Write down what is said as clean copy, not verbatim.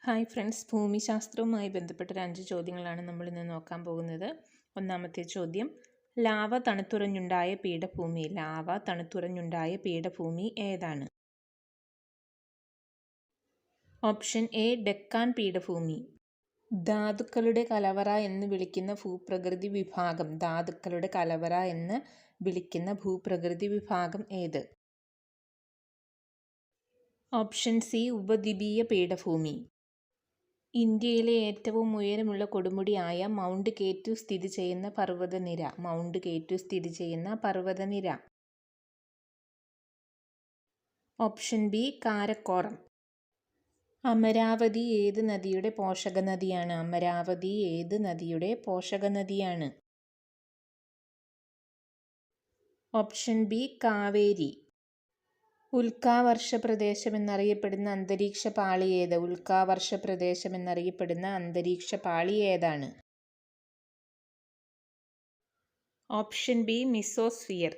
Hi friends, ഭൂമിശാസ്ത്രവുമായി ബന്ധപ്പെട്ട 5 ചോദ്യങ്ങളാണ് നമ്മൾ ഇന്ന് നോക്കാൻ പോകുന്നത്. ഒന്നാമത്തെ ചോദ്യം, ലാവ തണുത്തുറഞ്ഞുണ്ടായ പീഠഭൂമി ഏതാണ്? ഓപ്ഷൻ എ ഡെക്കാൻ പീഠഭൂമി. ധാതുക്കളുടെ കലവറ എന്ന് വിളിക്കുന്ന ഭൂപ്രകൃതി വിഭാഗം ഏത്? ഓപ്ഷൻ സി ഉപദ്വീപീയ പീഠഭൂമി. ഇന്ത്യയിലെ ഏറ്റവും ഉയരമുള്ള കൊടുമുടിയായ മൗണ്ട് കേറ്റു സ്ഥിതി ചെയ്യുന്ന പർവ്വതനിര. Option B Karakoram. അമരാവതി ഏത് നദിയുടെ പോഷക നദിയാണ്? Option B Kaveri. ഉൽക്കാവർഷ പ്രദേശം എന്നറിയപ്പെടുന്ന അന്തരീക്ഷ പാളി ഏതാണ്? Option B mesosphere.